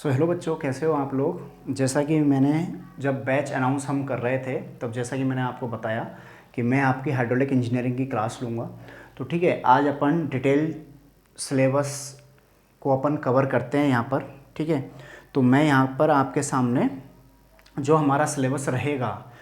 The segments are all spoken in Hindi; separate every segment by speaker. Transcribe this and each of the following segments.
Speaker 1: हेलो बच्चों, कैसे हो आप लोग। जैसा कि मैंने जब बैच अनाउंस हम कर रहे थे तब जैसा कि मैंने आपको बताया कि मैं आपकी हाइड्रोलिक इंजीनियरिंग की क्लास लूँगा। तो ठीक है, आज अपन डिटेल सिलेबस को अपन कवर करते हैं यहाँ पर। ठीक है, तो मैं यहाँ पर आपके सामने जो हमारा सिलेबस रहेगा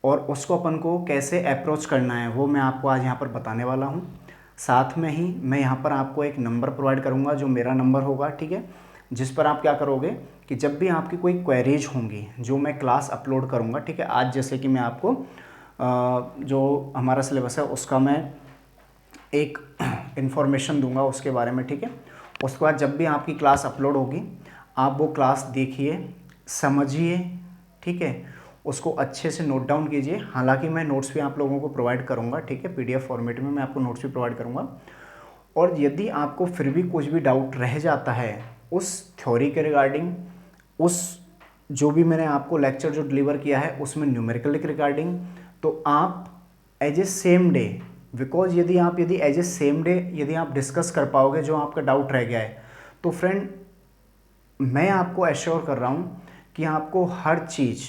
Speaker 1: और उसको अपन को कैसे अप्रोच करना है वो मैं आपको आज यहाँ पर बताने वाला हूँ। साथ में ही मैं यहाँ पर आपको एक नंबर प्रोवाइड करूँगा जो मेरा नंबर होगा, ठीक है, जिस पर आप क्या करोगे कि जब भी आपकी कोई क्वेरीज होंगी जो मैं क्लास अपलोड करूँगा, ठीक है, आज जैसे कि मैं आपको जो हमारा सिलेबस है उसका मैं एक इन्फॉर्मेशन दूंगा उसके बारे में, ठीक है। उसके बाद जब भी आपकी क्लास अपलोड होगी आप वो क्लास देखिए, समझिए, ठीक है, उसको अच्छे से नोट डाउन कीजिए। हालांकि मैं नोट्स भी आप लोगों को प्रोवाइड करूंगा, ठीक है, पीडीएफ फॉर्मेट में मैं आपको नोट्स भी प्रोवाइड करूंगा। और यदि आपको फिर भी कुछ भी डाउट रह जाता है उस थ्योरी के रिगार्डिंग, उस जो भी मैंने आपको लेक्चर जो डिलीवर किया है उसमें न्यूमेरिकल के रिगार्डिंग, तो आप as a same day, because यदि एज ए सेम डे यदि आप डिस्कस कर पाओगे जो आपका डाउट रह गया है, तो फ्रेंड मैं आपको एश्योर कर रहा हूँ कि आपको हर चीज़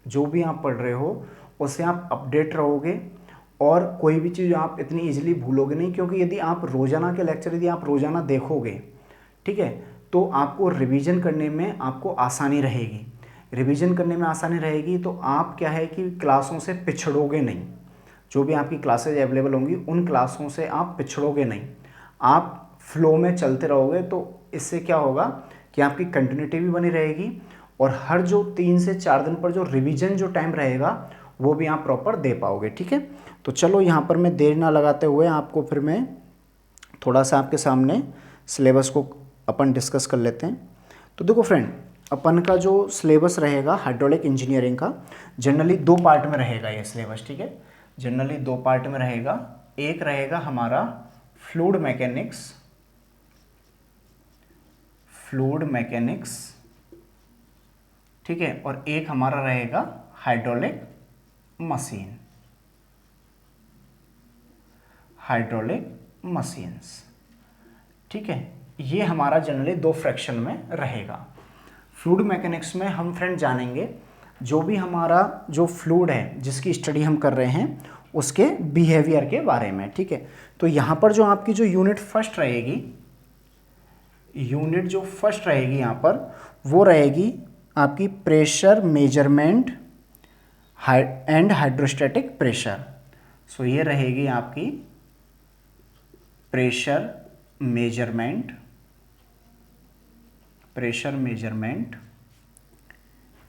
Speaker 1: जो भी आप पढ़ रहे हो उससे आप अपडेट रहोगे और कोई भी चीज़ आप इतनी इजीली भूलोगे नहीं। क्योंकि यदि आप रोज़ाना के लेक्चर यदि आप रोज़ाना देखोगे, ठीक है, तो आपको रिवीजन करने में आपको आसानी रहेगी। रिवीजन करने में आसानी रहेगी तो आप क्या है कि क्लासों से पिछड़ोगे नहीं। जो भी आपकी क्लासेज अवेलेबल होंगी उन क्लासों से आप पिछड़ोगे नहीं, आप फ्लो में चलते रहोगे। तो इससे क्या होगा कि आपकी कंटिन्यूटी भी बनी रहेगी और हर जो 3 से 4 दिन पर जो रिवीजन जो टाइम रहेगा वो भी आप प्रॉपर दे पाओगे, ठीक है। तो चलो यहाँ पर मैं देर ना लगाते हुए आपको फिर मैं थोड़ा सा आपके सामने सिलेबस को अपन डिस्कस कर लेते हैं। तो देखो फ्रेंड, अपन का जो सिलेबस रहेगा हाइड्रोलिक इंजीनियरिंग का जनरली 2 पार्ट में रहेगा ये सिलेबस, ठीक है। जनरली 2 पार्ट में रहेगा। एक रहेगा हमारा फ्लूइड मैकेनिक्स, ठीक है, और एक हमारा रहेगा हाइड्रोलिक मशीन्स, ठीक है। ये हमारा जनरली 2 फ्रैक्शन में रहेगा। फ्लूइड मैकेनिक्स में हम फ्रेंड जानेंगे जो भी हमारा जो फ्लूइड है जिसकी स्टडी हम कर रहे हैं उसके बिहेवियर के बारे में, ठीक है। तो यहाँ पर जो आपकी जो यूनिट फर्स्ट रहेगी यहाँ पर वो रहेगी आपकी pressure measurement and hydrostatic pressure. So ये रहेगी आपकी pressure measurement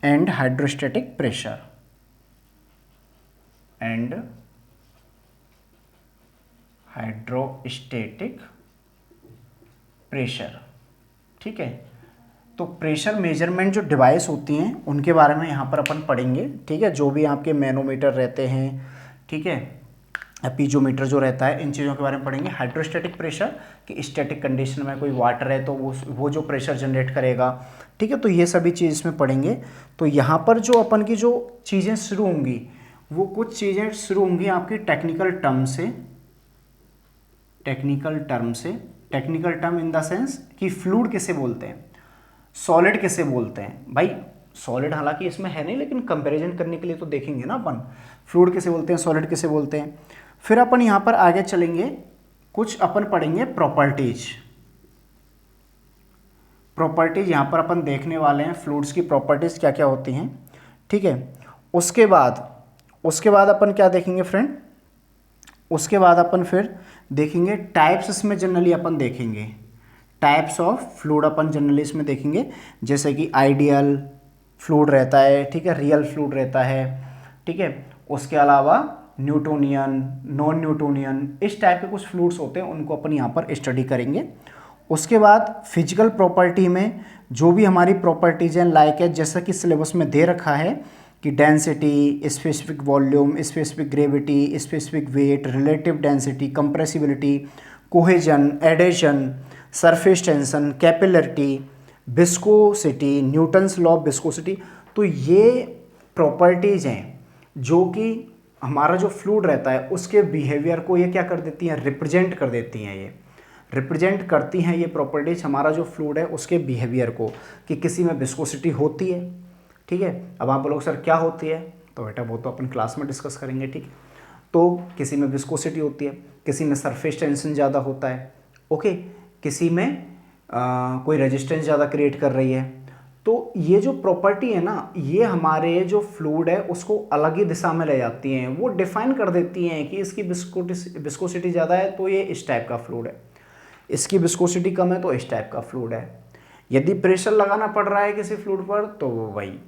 Speaker 1: and hydrostatic pressure, ठीक है। तो प्रेशर मेजरमेंट जो डिवाइस होती हैं उनके बारे में यहाँ पर अपन पढ़ेंगे, ठीक है। जो भी आपके मैनोमीटर रहते हैं, ठीक है, पीजोमीटर जो रहता है, इन चीज़ों के बारे में पढ़ेंगे। हाइड्रोस्टैटिक प्रेशर कि स्टैटिक कंडीशन में कोई वाटर है तो वो जो प्रेशर जनरेट करेगा, ठीक है। तो ये सभी चीज़ इसमें पढ़ेंगे। तो यहाँ पर जो अपन की जो चीज़ें शुरू होंगी वो कुछ चीज़ें शुरू होंगी आपकी technical term in the sense कि फ्लूइड किसे बोलते हैं, सॉलिड किसे बोलते हैं। भाई सॉलिड हालांकि इसमें है नहीं लेकिन कंपैरिजन करने के लिए तो देखेंगे ना अपन, फ्लूइड किसे बोलते हैं, सॉलिड किसे बोलते हैं। फिर अपन यहाँ पर आगे चलेंगे, कुछ अपन पढ़ेंगे प्रॉपर्टीज यहाँ पर अपन देखने वाले हैं फ्लूइड्स की प्रॉपर्टीज क्या क्या होती हैं, ठीक है। उसके बाद अपन क्या देखेंगे फ्रेंड, उसके बाद अपन फिर देखेंगे टाइप्स। इसमें जनरली अपन देखेंगे types of fluid, upon generally इसमें देखेंगे जैसे कि आइडियल फ्लूइड रहता है, ठीक है, रियल फ्लूइड रहता है, ठीक है। उसके अलावा न्यूटोनियन, नॉन न्यूटोनियन, इस टाइप के कुछ फ्लूइड्स होते हैं उनको अपन यहाँ पर स्टडी करेंगे। उसके बाद फिजिकल प्रॉपर्टी में जो भी हमारी प्रॉपर्टीज हैं लाइक है, जैसा कि सिलेबस में दे रखा है कि density, specific volume, specific gravity, specific weight, relative density, compressibility, cohesion, adhesion, surface tension, capillarity, viscosity, Newton's law of viscosity. तो ये प्रॉपर्टीज हैं जो कि हमारा जो फ्लूइड रहता है उसके बिहेवियर को ये क्या कर देती हैं, रिप्रेजेंट कर देती हैं ये। रिप्रेजेंट करती हैं ये प्रॉपर्टीज हमारा जो फ्लूइड है उसके बिहेवियर को, कि किसी में विस्कोसिटी होती है, ठीक है। अब आप बोलोगे सर क्या होती है, तो बेटा वो तो अपन क्लास में डिस्कस करेंगे, ठीक है। तो किसी में विस्कोसिटी होती है, किसी में सरफेस टेंशन ज़्यादा होता है, ओके, किसी में कोई रेजिस्टेंस ज़्यादा क्रिएट कर रही है। तो ये जो प्रॉपर्टी है ना, ये हमारे जो फ्लूइड है उसको अलग ही दिशा में ले जाती हैं, वो डिफाइन कर देती हैं कि इसकी विस्कोसिटी ज़्यादा है तो ये इस टाइप का फ्लूइड है, इसकी विस्कोसिटी कम है तो इस टाइप का फ्लूइड है। यदि प्रेशर लगाना पड़ रहा है किसी फ्लूइड पर तो वो वही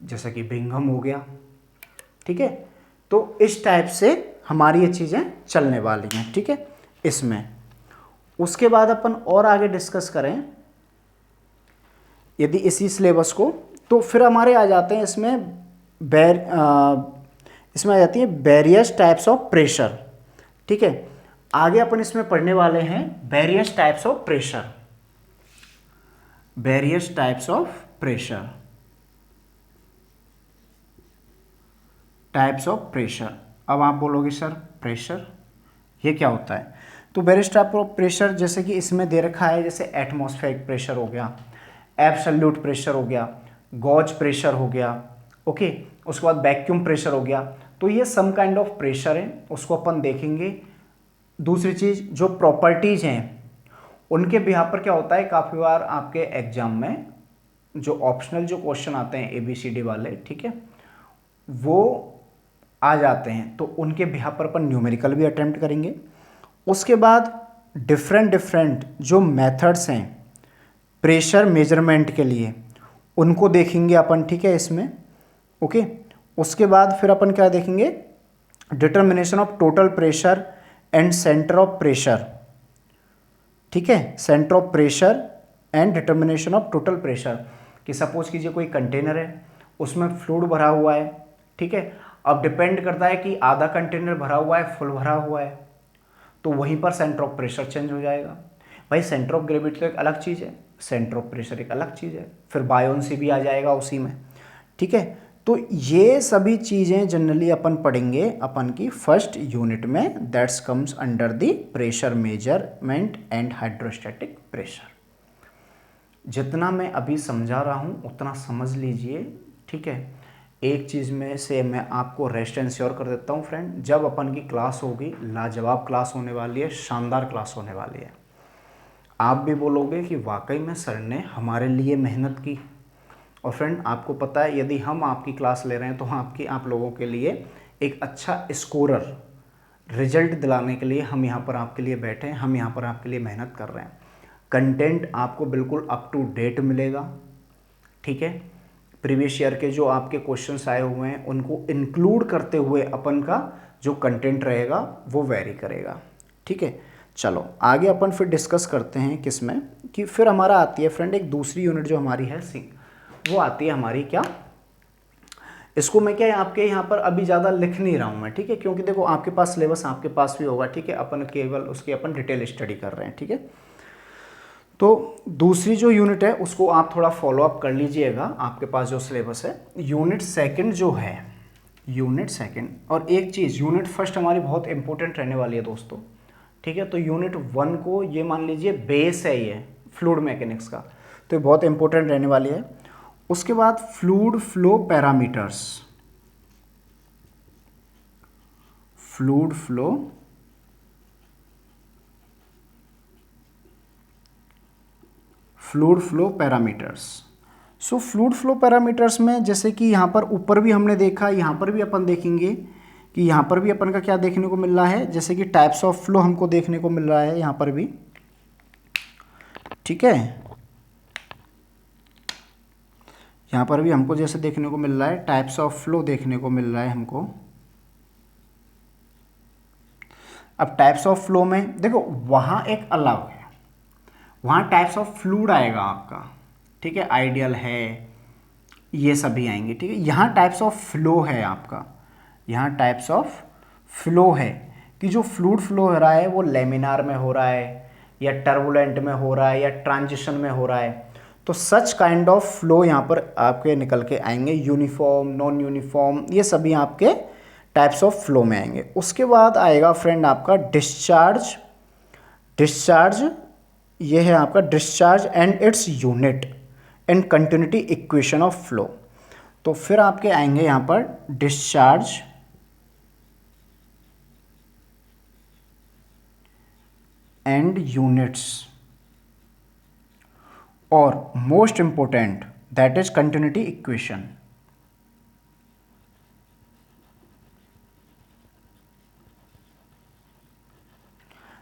Speaker 1: जैसा कि बिंघम हो गया, ठीक है। तो इस टाइप से हमारी ये चीज़ें चलने वाली हैं, ठीक है, इसमें। उसके बाद अपन और आगे डिस्कस करें यदि इसी सिलेबस को, तो फिर हमारे आ जाते हैं इसमें इसमें आ जाती है वेरियस टाइप्स ऑफ प्रेशर, ठीक है। आगे अपन इसमें पढ़ने वाले हैं various types of pressure, various types of pressure, types of pressure. अब आप बोलोगे सर प्रेशर ये क्या होता है, तो वेरियस टाइप ऑफ प्रेशर जैसे कि इसमें दे रखा है, जैसे एटमॉस्फेरिक प्रेशर हो गया, एब्सोल्यूट प्रेशर हो गया, गॉज प्रेशर हो गया, ओके, उसके बाद वैक्यूम प्रेशर हो गया। तो ये सम काइंड ऑफ प्रेशर है, उसको अपन देखेंगे। दूसरी चीज़ जो प्रॉपर्टीज़ हैं उनके बिहार पर क्या होता है, काफ़ी बार आपके एग्जाम में जो ऑप्शनल जो क्वेश्चन आते हैं ABCD वाले, ठीक है, वो आ जाते हैं, तो उनके बिहार पर अपन न्यूमेरिकल भी अटेम्प्ट करेंगे। उसके बाद डिफरेंट जो मेथड्स हैं प्रेशर मेजरमेंट के लिए उनको देखेंगे अपन, ठीक है, इसमें, ओके। उसके बाद फिर अपन क्या देखेंगे, determination of total pressure and centre of pressure, ठीक है, centre of pressure and determination of total pressure. कि सपोज कीजिए कोई कंटेनर है, उसमें फ्लूइड भरा हुआ है, ठीक है। अब डिपेंड करता है कि आधा कंटेनर भरा हुआ है, फुल भरा हुआ है, तो वहीं पर सेंटर ऑफ प्रेशर चेंज हो जाएगा। भाई सेंटर ऑफ ग्रेविटी तो एक अलग चीज़ है, सेंटर ऑफ प्रेशर एक अलग चीज़ है, फिर बायोन्सी भी आ जाएगा उसी में, ठीक है। तो ये सभी चीज़ें जनरली अपन पढ़ेंगे अपन की फर्स्ट यूनिट में, that's comes under the pressure measurement and hydrostatic pressure. जितना मैं अभी समझा रहा हूँ उतना समझ लीजिए, ठीक है। एक चीज़ में से मैं आपको रेस्ट एंश्योर कर देता हूँ फ्रेंड, जब अपन की क्लास होगी लाजवाब क्लास होने वाली है, शानदार क्लास होने वाली है। आप भी बोलोगे कि वाकई में सर ने हमारे लिए मेहनत की। और फ्रेंड आपको पता है यदि हम आपकी क्लास ले रहे हैं तो आप लोगों के लिए एक अच्छा स्कोरर रिजल्ट दिलाने के लिए हम यहाँ पर आपके लिए बैठे हैं, हम यहाँ पर आपके लिए मेहनत कर रहे हैं। कंटेंट आपको बिल्कुल अप टू डेट मिलेगा, ठीक है। प्रीवियस ईयर के जो आपके क्वेश्चंस आए हुए हैं उनको इंक्लूड करते हुए अपन का जो कंटेंट रहेगा वो वेरी करेगा, ठीक है। चलो आगे अपन फिर डिस्कस करते हैं किस में, कि फिर हमारा आती है फ्रेंड एक दूसरी यूनिट जो हमारी है वो आती है हमारी क्या, इसको मैं क्या आपके यहाँ पर अभी ज़्यादा लिख नहीं रहा हूँ मैं, ठीक है, क्योंकि देखो आपके पास सिलेबस आपके पास भी होगा, ठीक है, अपन केवल उसकी अपन डिटेल स्टडी कर रहे हैं, ठीक है। तो दूसरी जो यूनिट है उसको आप थोड़ा फॉलो अप कर लीजिएगा, आपके पास जो सिलेबस है यूनिट सेकंड जो है, यूनिट सेकंड। और एक चीज़ यूनिट फर्स्ट हमारी बहुत इंपॉर्टेंट रहने वाली है दोस्तों, ठीक है। तो यूनिट 1 को ये मान लीजिए बेस है ये फ्लूइड मैकेनिक्स का, तो ये बहुत इंपॉर्टेंट रहने वाली है। उसके बाद fluid flow parameters, fluid flow parameters. So fluid flow parameters में जैसे कि यहाँ पर ऊपर भी हमने देखा, यहाँ पर भी अपन देखेंगे कि यहाँ पर भी अपन का क्या देखने को मिल रहा है, जैसे कि टाइप्स ऑफ फ्लो हमको देखने को मिल रहा है यहाँ पर भी, ठीक है। यहाँ पर भी हमको जैसे देखने को मिल रहा है टाइप्स ऑफ फ्लो देखने को मिल रहा है हमको। अब टाइप्स ऑफ फ्लो में देखो वहाँ एक अलग है, वहाँ टाइप्स ऑफ फ्लूइड आएगा आपका, ठीक है, आइडियल है, ये सभी आएंगे, ठीक है। यहाँ टाइप्स ऑफ फ्लो है आपका, यहाँ टाइप्स ऑफ फ्लो है कि जो फ्लूइड फ्लो हो रहा है वो लेमिनार में हो रहा है या टर्बुलेंट में हो रहा है या ट्रांजिशन में हो रहा है। तो सच काइंड ऑफ फ्लो यहाँ पर आपके निकल के आएंगे, यूनिफॉर्म, नॉन यूनिफॉर्म, ये सभी आपके टाइप्स ऑफ फ्लो में आएंगे। उसके बाद आएगा फ्रेंड आपका डिस्चार्ज डिस्चार्ज, ये है आपका discharge and its unit and continuity equation of flow. तो फिर आपके आएंगे यहाँ पर डिस्चार्ज एंड यूनिट्स, और most important that is continuity equation.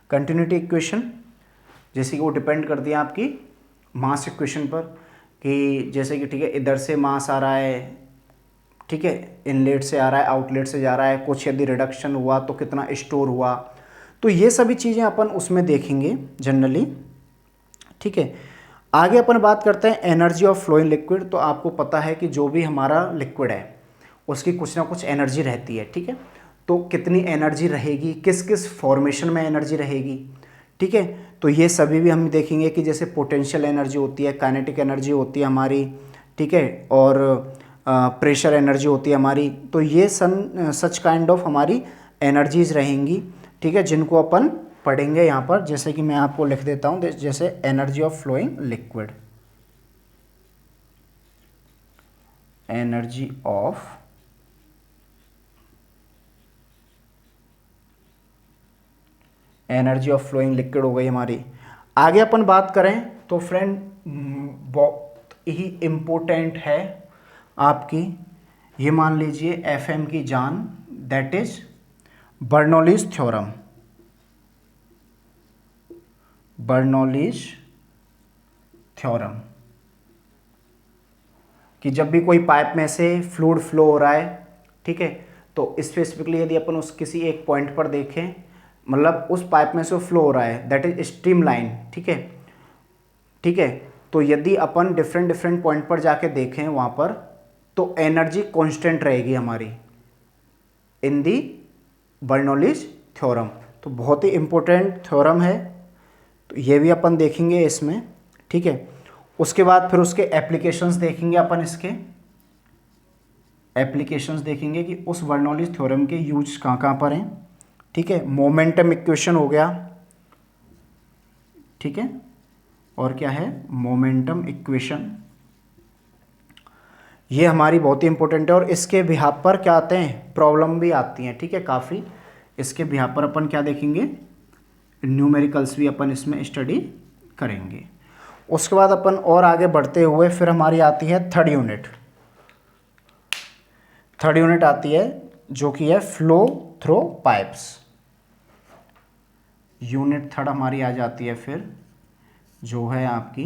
Speaker 1: Continuity equation जैसे कि वो डिपेंड करती है आपकी मास इक्वेशन पर, कि जैसे कि ठीक है इधर से मास आ रहा है, ठीक है इनलेट से आ रहा है, आउटलेट से जा रहा है, कुछ यदि रिडक्शन हुआ तो कितना स्टोर हुआ, तो ये सभी चीज़ें अपन उसमें देखेंगे जनरली। ठीक है, आगे अपन बात करते हैं एनर्जी ऑफ फ्लोइंग लिक्विड। तो आपको पता है कि जो भी हमारा लिक्विड है उसकी कुछ ना कुछ एनर्जी रहती है, ठीक है। तो कितनी एनर्जी रहेगी, किस किस फॉर्मेशन में एनर्जी रहेगी, ठीक है। तो ये सभी भी हम देखेंगे कि जैसे पोटेंशियल एनर्जी होती है, काइनेटिक एनर्जी होती है हमारी, ठीक है, और प्रेशर एनर्जी होती है हमारी। तो ये सच काइंड ऑफ हमारी एनर्जीज रहेंगी, ठीक है, जिनको अपन पढ़ेंगे यहाँ पर। जैसे कि मैं आपको लिख देता हूँ, जैसे energy of flowing liquid, energy of flowing liquid हो गई हमारी। आगे अपन बात करें तो फ्रेंड बहुत ही इम्पोर्टेंट है आपकी, ये मान लीजिए एफएम की जान, that is Bernoulli's theorem. Bernoulli's theorem कि जब भी कोई पाइप में से फ्लूइड फ्लो हो रहा है, ठीक है, तो स्पेसिफिकली यदि अपन उस किसी एक पॉइंट पर देखें, मतलब उस पाइप में से फ्लो हो रहा है, दैट इज स्ट्रीम लाइन, ठीक है, ठीक है। तो यदि अपन डिफरेंट डिफरेंट पॉइंट पर जाके देखें वहाँ पर, तो एनर्जी कांस्टेंट रहेगी हमारी इन दी बर्नौलीज थ्योरम। तो बहुत ही इंपॉर्टेंट थ्योरम है, तो ये भी अपन देखेंगे इसमें, ठीक है। उसके बाद फिर उसके एप्लीकेशंस देखेंगे अपन, इसके एप्लीकेशंस देखेंगे कि उस बर्नौलीज थ्योरम के यूज कहाँ कहाँ पर हैं, ठीक है। मोमेंटम इक्वेशन हो गया, ठीक है, और क्या है मोमेंटम इक्वेशन, ये हमारी बहुत ही इंपॉर्टेंट है। और इसके बिहाफ पर क्या आते हैं, प्रॉब्लम भी आती हैं, ठीक है, काफ़ी। इसके बिहाफ पर अपन क्या देखेंगे, न्यूमेरिकल्स भी अपन इसमें स्टडी करेंगे। उसके बाद अपन और आगे बढ़ते हुए फिर हमारी आती है थर्ड यूनिट। थर्ड यूनिट आती है जो कि है flow through pipes. Unit third हमारी आ जाती है फिर, जो है आपकी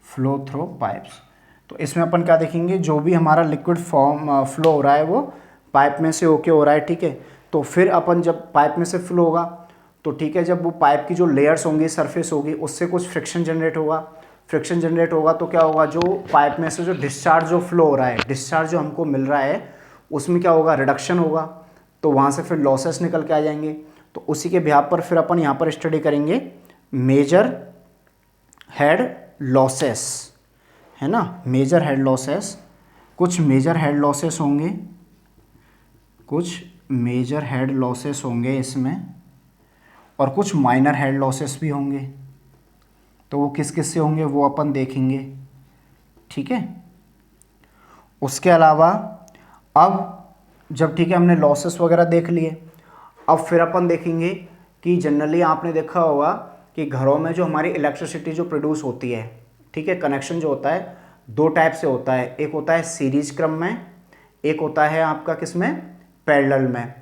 Speaker 1: फ्लो थ्रो पाइप्स। तो इसमें अपन क्या देखेंगे, जो भी हमारा लिक्विड फॉर्म फ्लो हो रहा है वो पाइप में से होके हो रहा है, ठीक है। तो फिर अपन जब पाइप में से फ्लो होगा, तो ठीक है, जब वो पाइप की जो लेयर्स होंगी, सरफेस होगी, उससे कुछ फ्रिक्शन जनरेट होगा। फ्रिक्शन जनरेट होगा तो क्या होगा, जो पाइप में से जो डिस्चार्ज जो फ्लो हो रहा है, डिस्चार्ज जो हमको मिल रहा है, उसमें क्या होगा, रिडक्शन होगा। तो वहाँ से फिर लॉसेस निकल के आ जाएंगे। तो उसी के बिहाफ पर फिर अपन यहाँ पर स्टडी करेंगे मेजर हेड लॉसेस, है ना, मेजर हेड लॉसेस। कुछ मेजर हेड लॉसेस होंगे, कुछ मेजर हेड लॉसेस होंगे इसमें, और कुछ माइनर हेड लॉसेस भी होंगे। तो वो किस किस से होंगे वो अपन देखेंगे, ठीक है। उसके अलावा अब जब ठीक है हमने लॉसेस वगैरह देख लिए, अब फिर अपन देखेंगे कि जनरली आपने देखा होगा कि घरों में जो हमारी इलेक्ट्रिसिटी जो प्रोड्यूस होती है, ठीक है, कनेक्शन जो होता है दो टाइप से होता है। एक होता है सीरीज क्रम में, एक होता है आपका किसमें, पैरेलल में,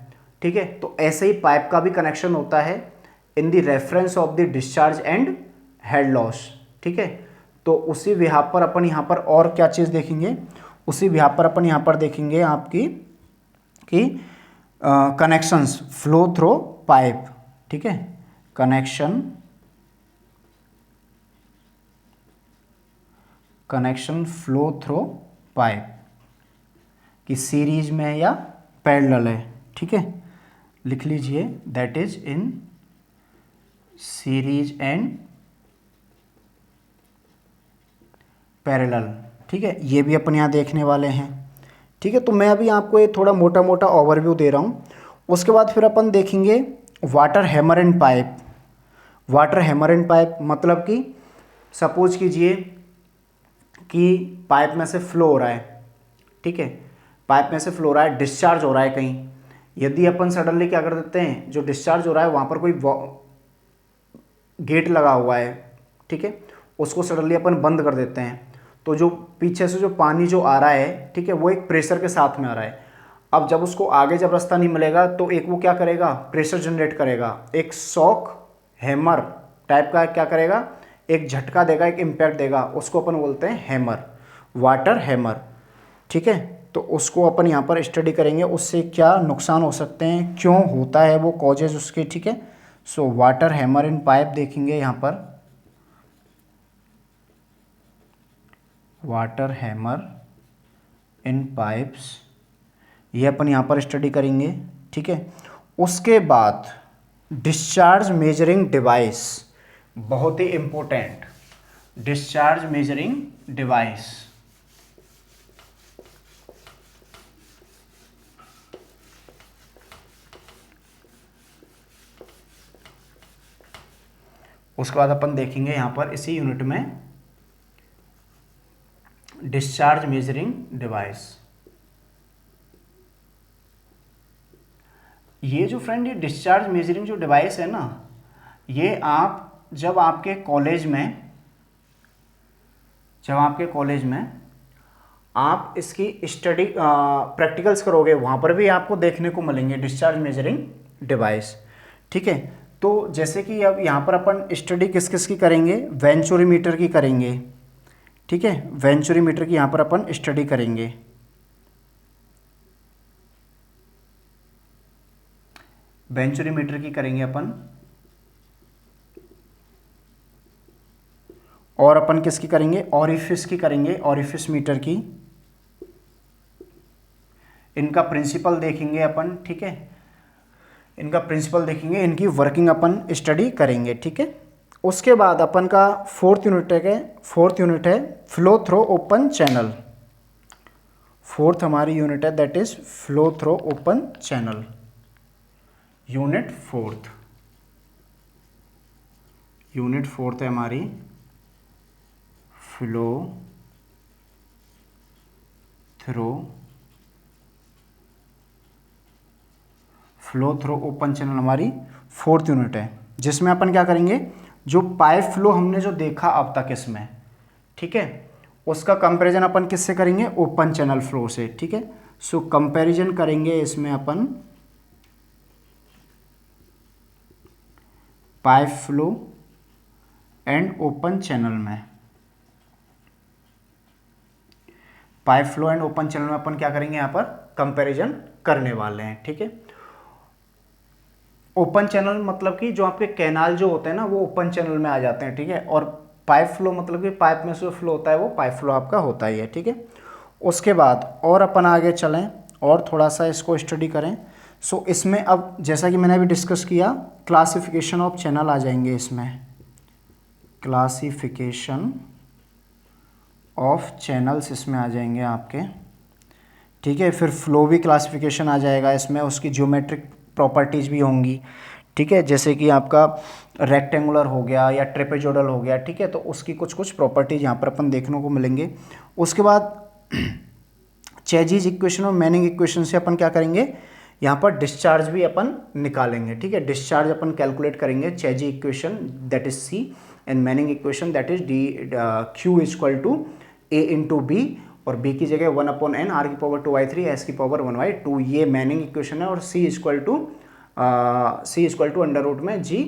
Speaker 1: ठीक है। तो ऐसे ही पाइप का भी कनेक्शन होता है in the reference of the discharge and head loss, ठीक है। तो उसी बिहाफ पर अपन यहाँ पर और क्या चीज़ देखेंगे, उसी बिहाफ पर अपन यहाँ पर देखेंगे आपकी कि कनेक्शंस फ्लो थ्रो पाइप, ठीक है, कनेक्शन फ्लो थ्रो पाइप कि सीरीज में है या पैरेलल है, ठीक है। लिख लीजिए that is in series and parallel, ठीक है। ये भी अपन यहाँ देखने वाले हैं, ठीक है। तो मैं अभी आपको ये थोड़ा मोटा मोटा ओवरव्यू दे रहा हूँ। उसके बाद फिर अपन देखेंगे water hammer and pipe. Water hammer and pipe मतलब कि सपोज कीजिए कि पाइप में से फ्लो हो रहा है, ठीक है, पाइप में से फ्लो हो रहा है, डिस्चार्ज हो रहा है कहीं। यदि अपन सडनली क्या कर देते हैं, जो डिस्चार्ज हो रहा है वहाँ पर कोई गेट लगा हुआ है, ठीक है, उसको सडनली अपन बंद कर देते हैं, तो जो पीछे से जो पानी जो आ रहा है, ठीक है, वो एक प्रेशर के साथ में आ रहा है। अब जब उसको आगे जब रास्ता नहीं मिलेगा तो एक वो क्या करेगा, प्रेशर जनरेट करेगा, एक शॉक हैमर टाइप का क्या करेगा, एक झटका देगा, एक इम्पैक्ट देगा, उसको अपन बोलते हैं हैमर, वाटर हैमर, ठीक है। तो उसको अपन यहाँ पर स्टडी करेंगे, उससे क्या नुकसान हो सकते हैं, क्यों होता है वो कॉजेज उसके, ठीक है। सो वाटर हैमर इन पाइप देखेंगे यहाँ पर, वाटर हैमर इन पाइप्स, ये अपन यहाँ पर स्टडी करेंगे, ठीक है। उसके बाद डिस्चार्ज मेजरिंग डिवाइस, बहुत ही इंपॉर्टेंट, डिस्चार्ज मेजरिंग डिवाइस। उसके बाद अपन देखेंगे यहाँ पर इसी यूनिट में डिस्चार्ज मेजरिंग डिवाइस। ये जो फ्रेंड ये डिस्चार्ज मेजरिंग जो डिवाइस है ना, ये आप जब आपके कॉलेज में आप इसकी स्टडी प्रैक्टिकल्स करोगे, वहाँ पर भी आपको देखने को मिलेंगे डिस्चार्ज मेजरिंग डिवाइस, ठीक है। तो जैसे कि अब यहाँ पर अपन स्टडी किस किस की करेंगे, वेंचुरीमीटर की करेंगे, ठीक है, वेंचुरीमीटर की यहाँ पर अपन स्टडी करेंगे। वेंचुरीमीटर की करेंगे अपन, और अपन किसकी करेंगे, ऑरिफिस की करेंगे, ऑरिफिस मीटर की। इनका प्रिंसिपल देखेंगे अपन, ठीक है, इनका प्रिंसिपल देखेंगे, इनकी वर्किंग अपन स्टडी करेंगे, ठीक है। उसके बाद अपन का फोर्थ यूनिट है flow through open channel. Fourth हमारी यूनिट है that is flow through open channel, unit fourth है हमारी फ्लो थ्रो ओपन चैनल, हमारी फोर्थ यूनिट है, जिसमें अपन क्या करेंगे, जो पाइप फ्लो हमने जो देखा अब तक इसमें, ठीक है, उसका कंपैरिजन अपन किससे करेंगे, ओपन चैनल फ्लो से, ठीक है। सो कंपैरिजन करेंगे इसमें अपन pipe flow and open channel में। Pipe flow and open channel में अपन क्या करेंगे, यहाँ पर कंपैरिजन करने वाले हैं, ठीक है। ओपन चैनल मतलब कि जो आपके कैनाल जो होते हैं ना, वो ओपन चैनल में आ जाते हैं, ठीक है। और पाइप फ्लो मतलब कि पाइप में से फ्लो होता है, वो पाइप फ्लो आपका होता ही है, ठीक है। उसके बाद और अपन आगे चलें और थोड़ा सा इसको स्टडी करें। सो इसमें अब जैसा कि मैंने अभी डिस्कस किया, क्लासिफिकेशन ऑफ चैनल आ जाएंगे इसमें, क्लासिफिकेशन ऑफ चैनल्स इसमें आ जाएंगे आपके, ठीक है। फिर फ्लो भी क्लासिफिकेशन आ जाएगा इसमें, उसकी ज्योमेट्रिक प्रॉपर्टीज़ भी होंगी, ठीक है, जैसे कि आपका रेक्टेंगुलर हो गया या ट्रेपेजोइडल हो गया, ठीक है। तो उसकी कुछ कुछ प्रॉपर्टीज़ यहाँ पर अपन देखने को मिलेंगे। उसके बाद चेजीज इक्वेशन और मैनिंग इक्वेशन से अपन क्या करेंगे, यहाँ पर डिस्चार्ज भी अपन निकालेंगे, ठीक है। डिस्चार्ज अपन कैलकुलेट करेंगे, Chezy equation that is C and Manning equation that is D Q equal to A into B, और b की जगह 1/n, r की पावर 2/3, s की पावर 1/2, ये मैनिंग इक्वेशन है। और c equal to under root में g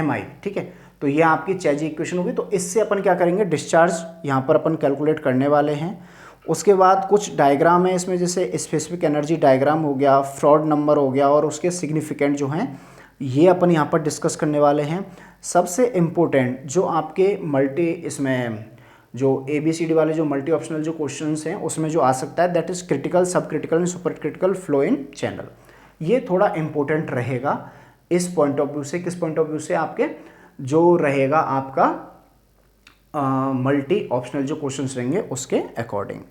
Speaker 1: mi, ठीक है। तो ये आपकी चेजी इक्वेशन होगी। तो इससे अपन क्या करेंगे, डिस्चार्ज यहाँ पर अपन कैलकुलेट करने वाले हैं। उसके बाद कुछ डायग्राम है इसमें, जैसे स्पेसिफिक एनर्जी डायग्राम हो गया, फ्रॉड नंबर हो गया, और उसके सिग्निफिकेंट जो हैं ये अपन यहाँ पर डिस्कस करने वाले हैं। सबसे इम्पोर्टेंट जो आपके इसमें जो ABCD वाले जो मल्टी ऑप्शनल जो क्वेश्चंस हैं उसमें जो आ सकता है दैट इज क्रिटिकल, सब critical and super critical flow in channel. ये थोड़ा इंपॉर्टेंट रहेगा इस पॉइंट ऑफ व्यू से। किस पॉइंट ऑफ व्यू से, आपके जो रहेगा आपका मल्टी ऑप्शनल जो क्वेश्चंस रहेंगे उसके अकॉर्डिंग।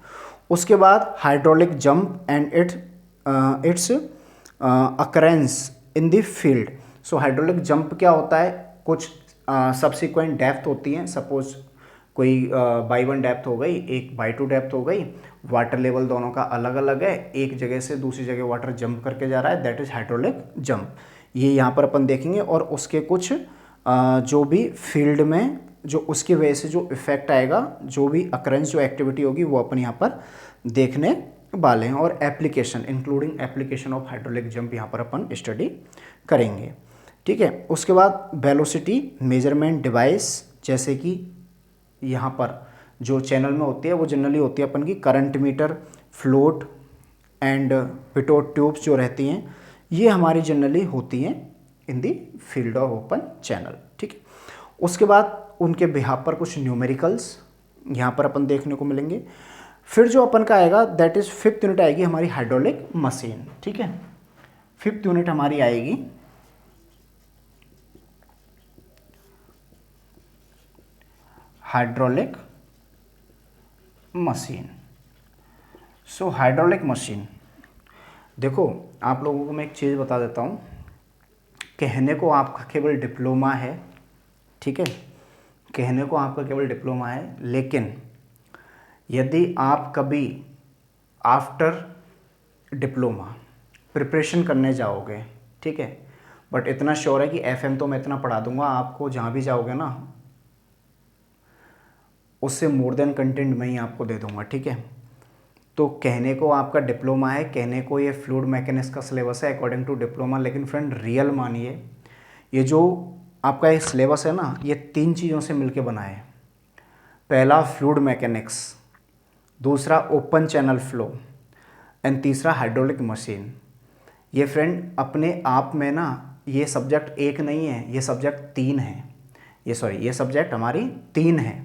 Speaker 1: उसके बाद hydraulic jump and it's occurrence in the field. So hydraulic jump क्या होता है, कुछ सब्सिक्वेंट डेप्थ होती हैं, सपोज कोई बाई 1 डेप्थ हो गई, एक बाई 2 डेप्थ हो गई, वाटर लेवल दोनों का अलग अलग है, एक जगह से दूसरी जगह वाटर जंप करके जा रहा है, दैट इज हाइड्रोलिक जंप। ये यहाँ पर अपन देखेंगे और उसके कुछ जो भी फील्ड में जो उसकी वजह से जो इफेक्ट आएगा, जो भी अकरेंस जो एक्टिविटी होगी वो अपन यहाँ पर देखने वाले हैं, और application including application of hydraulic jump यहाँ पर अपन स्टडी करेंगे। ठीक है, उसके बाद वेलोसिटी मेजरमेंट डिवाइस, जैसे कि यहाँ पर जो चैनल में होती है वो जनरली होती है अपन की current meter, float and Pitot tubes जो रहती हैं, ये हमारी जनरली होती हैं इन दी फील्ड ऑफ ओपन चैनल। ठीक है, उसके बाद उनके बिहाफ पर कुछ न्यूमेरिकल्स यहाँ पर अपन देखने को मिलेंगे। फिर जो अपन का आएगा दैट इज 5th यूनिट आएगी हमारी हाइड्रोलिक मशीन। ठीक है, 5th यूनिट हमारी आएगी hydraulic machine. So hydraulic machine, देखो आप लोगों को मैं एक चीज़ बता देता हूँ, कहने को आपका केवल डिप्लोमा है, ठीक है, कहने को आपका केवल डिप्लोमा है, लेकिन यदि आप कभी आफ्टर डिप्लोमा प्रिपरेशन करने जाओगे, ठीक है, बट इतना श्योर है कि एफएम तो मैं इतना पढ़ा दूंगा आपको, जहाँ भी जाओगे ना उससे मोर देन कंटेंट मैं ही आपको दे दूंगा। ठीक है, तो कहने को आपका डिप्लोमा है, कहने को ये फ्लूइड मैकेनिक्स का सिलेबस है अकॉर्डिंग टू डिप्लोमा, लेकिन फ्रेंड रियल मानिए ये जो आपका ये सिलेबस है ना, ये 3 चीज़ों से मिलके बना है। पहला फ्लूइड मैकेनिक्स, दूसरा ओपन चैनल फ्लो एंड तीसरा हाइड्रोलिक मशीन। ये फ्रेंड अपने आप में ना ये सब्जेक्ट एक नहीं है, ये सब्जेक्ट 3 है, ये सब्जेक्ट हमारी 3 है।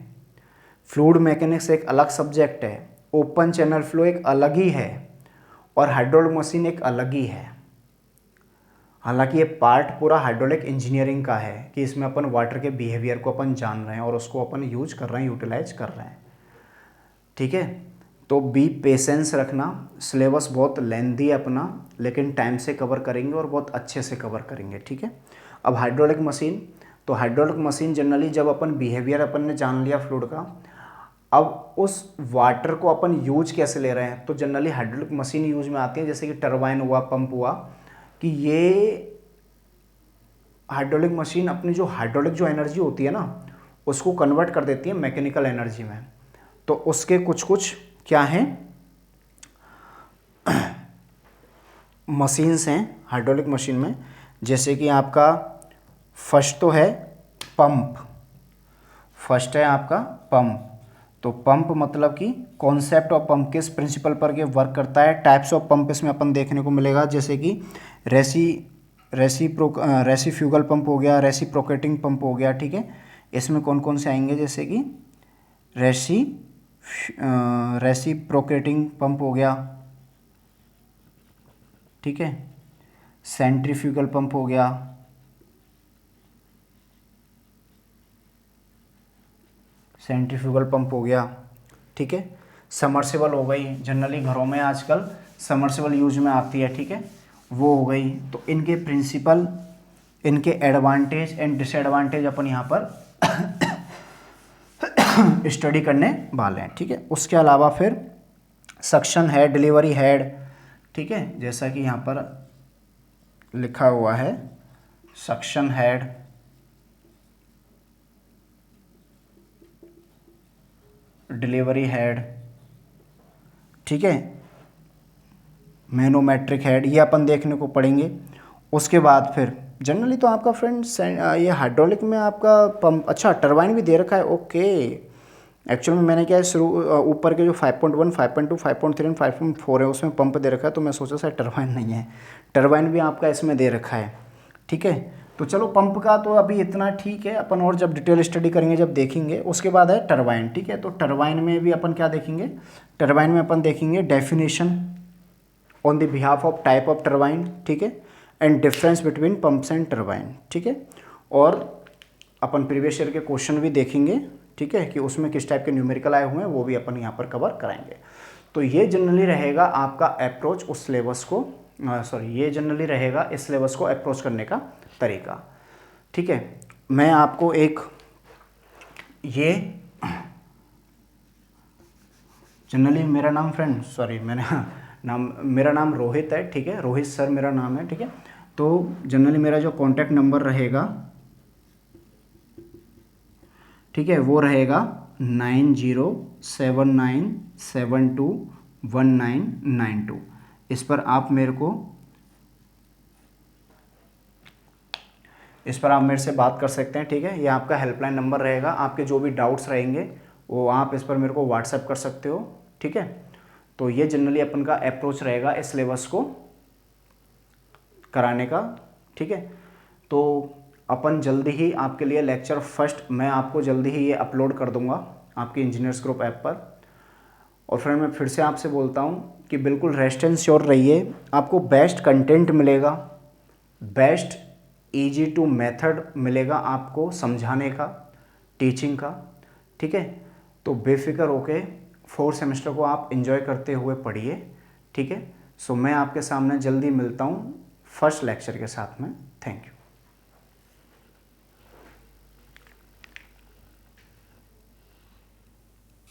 Speaker 1: फ्लूइड मैकेनिक्स एक अलग सब्जेक्ट है, ओपन चैनल फ्लो एक अलग ही है, और हाइड्रोलिक मशीन एक अलग ही है। हालांकि ये पार्ट पूरा हाइड्रोलिक इंजीनियरिंग का है कि इसमें अपन वाटर के बिहेवियर को अपन जान रहे हैं और उसको अपन यूज कर रहे हैं, यूटिलाइज कर रहे हैं। ठीक है, तो बी पेशेंस रखना, सिलेबस बहुत लेंथी है अपना, लेकिन टाइम से कवर करेंगे और बहुत अच्छे से कवर करेंगे। ठीक है, अब हाइड्रोलिक मशीन, तो हाइड्रोलिक मशीन जनरली जब अपन बिहेवियर अपन ने जान लिया फ्लूइड का, अब उस वाटर को अपन यूज कैसे ले रहे हैं, तो जनरली हाइड्रोलिक मशीन यूज में आती है, जैसे कि टरबाइन हुआ, पंप हुआ, कि ये हाइड्रोलिक मशीन अपनी जो हाइड्रोलिक जो एनर्जी होती है ना उसको कन्वर्ट कर देती है मैकेनिकल एनर्जी में। तो उसके कुछ कुछ क्या हैं मशीन्स हैं हाइड्रोलिक मशीन में, जैसे कि आपका फर्स्ट तो है पंप, फर्स्ट है आपका पंप। तो पंप मतलब कि कॉन्सेप्ट ऑफ पंप किस प्रिंसिपल पर ये वर्क करता है। टाइप्स ऑफ पंप इसमें अपन देखने को मिलेगा, जैसे कि रेसिफ्यूगल पंप हो गया, रेसिप्रोकेटिंग पंप हो गया। ठीक है, इसमें कौन कौन से आएंगे, जैसे कि रेसिप्रोकेटिंग पंप हो गया, ठीक है, सेंट्रीफ्यूगल पंप हो गया, सेंट्रीफ्यूगल पंप हो गया, ठीक है, समर्सिबल हो गई, जनरली घरों में आजकल समर्सिबल यूज में आती है, ठीक है, वो हो गई। तो इनके प्रिंसिपल, इनके एडवांटेज एंड डिसएडवांटेज अपन यहाँ पर स्टडी करने वाले हैं। ठीक है, उसके अलावा फिर सक्शन हेड, डिलीवरी हेड, ठीक है, जैसा कि यहाँ पर लिखा हुआ है सक्शन हेड, डिलीवरी हेड, ठीक है, मैनोमेट्रिक हेड, ये अपन देखने को पड़ेंगे। उसके बाद फिर जनरली तो आपका फ्रेंड ये हाइड्रोलिक में आपका पंप, अच्छा टरबाइन भी दे रखा है, ओके। एक्चुअल में मैंने क्या है शुरू ऊपर के जो 5.1, 5.2, 5.3 एंड 5.4 है उसमें पंप दे रखा है, तो मैं सोचा शायद टरबाइन नहीं है, टरबाइन भी आपका इसमें दे रखा है। ठीक है, तो चलो पंप का तो अभी इतना ठीक है, अपन और जब डिटेल स्टडी करेंगे जब देखेंगे। उसके बाद है टरबाइन। ठीक है, तो टरबाइन में भी अपन क्या देखेंगे, टरबाइन में अपन देखेंगे definition on the behalf of type of turbine, ठीक है, and difference between pumps and turbine, ठीक है, और अपन प्रीवियस ईयर के क्वेश्चन भी देखेंगे, ठीक है, कि उसमें किस टाइप के न्यूमेरिकल आए हुए हैं वो भी अपन यहाँ पर कवर कराएंगे। तो ये जनरली रहेगा आपका अप्रोच उस सिलेबस को सॉरी ये जनरली रहेगा इस सिलेबस को अप्रोच करने का तरीका। ठीक है, मैं आपको एक ये जनरली मेरा नाम फ्रेंड सॉरी मेरा नाम रोहित है। ठीक है, रोहित सर मेरा नाम है। ठीक है, तो जनरली मेरा जो कॉन्टैक्ट नंबर रहेगा, ठीक है, वो रहेगा 9079721992। इस पर आप मेरे से बात कर सकते हैं। ठीक है, ये आपका हेल्पलाइन नंबर रहेगा। आपके जो भी डाउट्स रहेंगे वो आप इस पर मेरे को व्हाट्सएप कर सकते हो। ठीक है, तो ये जनरली अपन का अप्रोच रहेगा इस सिलेबस को कराने का। ठीक है, तो अपन जल्दी ही आपके लिए लेक्चर फर्स्ट मैं आपको जल्दी ही ये अपलोड कर दूंगा आपके इंजीनियर्स ग्रुप ऐप पर। और फ्रेंड मैं फिर से आपसे बोलता हूँ कि बिल्कुल रेस्ट एंड श्योर रहिए, आपको बेस्ट कंटेंट मिलेगा, बेस्ट इजी टू मेथड मिलेगा आपको समझाने का, टीचिंग का। ठीक है, तो बेफिक्र होके 4 सेमेस्टर को आप एंजॉय करते हुए पढ़िए। ठीक है, सो मैं आपके सामने जल्दी मिलता हूँ फर्स्ट लेक्चर के साथ में। Thank you.